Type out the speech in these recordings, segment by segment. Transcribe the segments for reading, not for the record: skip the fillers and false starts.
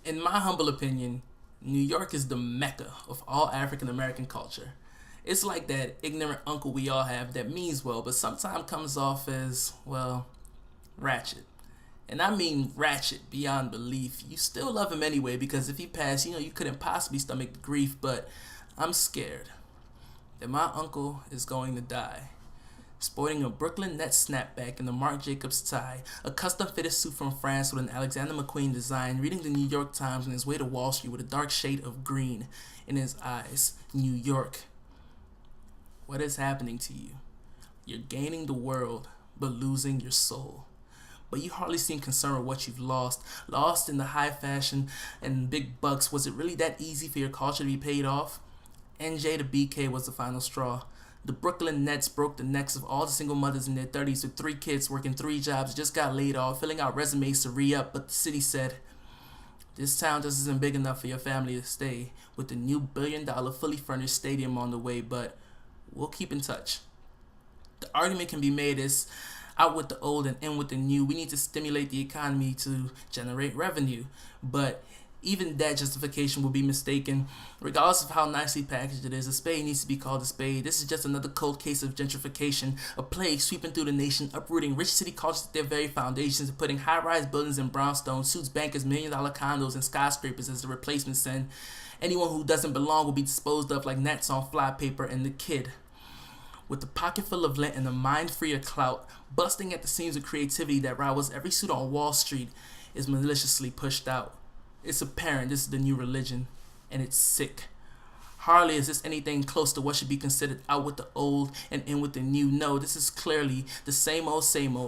In my humble opinion, New York is the mecca of all African American culture. It's like that ignorant uncle we all have that means well, but sometimes comes off as, well, ratchet. And I mean ratchet beyond belief. You still love him anyway because if he passed, you couldn't possibly stomach the grief, but I'm scared that my uncle is going to die. Sporting a Brooklyn Nets snapback and a Marc Jacobs tie, a custom-fitted suit from France with an Alexander McQueen design, reading the New York Times on his way to Wall Street with a dark shade of green in his eyes. New York. What is happening to you? You're gaining the world, but losing your soul. But you hardly seem concerned with what you've lost. Lost in the high fashion and big bucks. Was it really that easy for your culture to be paid off? NJ to BK was the final straw. The Brooklyn Nets broke the necks of all the single mothers in their 30s with 3 kids working 3 jobs, just got laid off, filling out resumes to re-up, but the city said, this town just isn't big enough for your family to stay, with the new $1 billion fully furnished stadium on the way, but we'll keep in touch. The argument can be made as out with the old and in with the new. We need to stimulate the economy to generate revenue, but even that justification will be mistaken. Regardless of how nicely packaged it is, a spade needs to be called a spade. This is just another cold case of gentrification, a plague sweeping through the nation, uprooting rich city cultures at their very foundations and putting high-rise buildings in brownstone, suits bankers, $1 million condos, and skyscrapers as the replacements, and anyone who doesn't belong will be disposed of like gnats on flypaper. And the kid, with a pocket full of lint and a mind free of clout, busting at the seams of creativity that rivals every suit on Wall Street, is maliciously pushed out. It's apparent this is the new religion, and it's sick. Hardly is this anything close to what should be considered out with the old and in with the new. No, this is clearly the same old,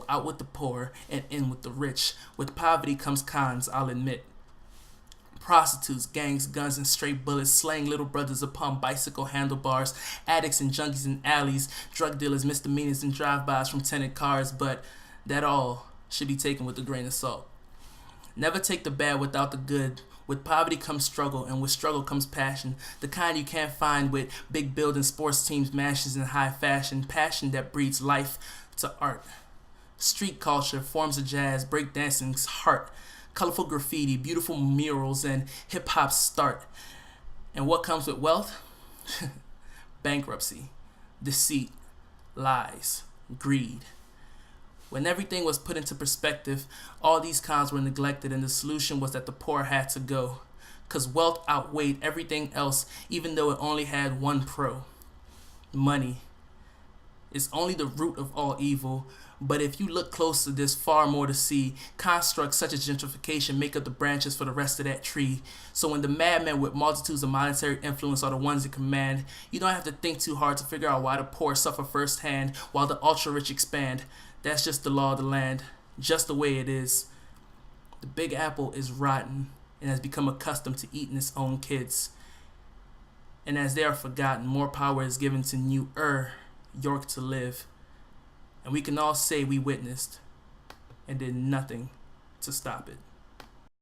out with the poor and in with the rich. With poverty comes cons, I'll admit. Prostitutes, gangs, guns, and stray bullets, slaying little brothers upon bicycle handlebars, addicts and junkies in alleys, drug dealers, misdemeanors, and drive-bys from tenant cars, but that all should be taken with a grain of salt. Never take the bad without the good. With poverty comes struggle, and with struggle comes passion. The kind you can't find with big building sports teams, matches, and high fashion. Passion that breeds life to art. Street culture, forms of jazz, breakdancing's heart. Colorful graffiti, beautiful murals, and hip-hop's start. And what comes with wealth? Bankruptcy, deceit, lies, greed. When everything was put into perspective, all these cons were neglected, and the solution was that the poor had to go. Because wealth outweighed everything else, even though it only had one pro. Money is only the root of all evil, but if you look closer, there's far more to see. Constructs such as gentrification make up the branches for the rest of that tree. So when the madmen with multitudes of monetary influence are the ones in command, you don't have to think too hard to figure out why the poor suffer firsthand while the ultra-rich expand. That's just the law of the land, just the way it is. The Big Apple is rotten and has become accustomed to eating its own kids. And as they are forgotten, more power is given to New York to live. And we can all say we witnessed and did nothing to stop it.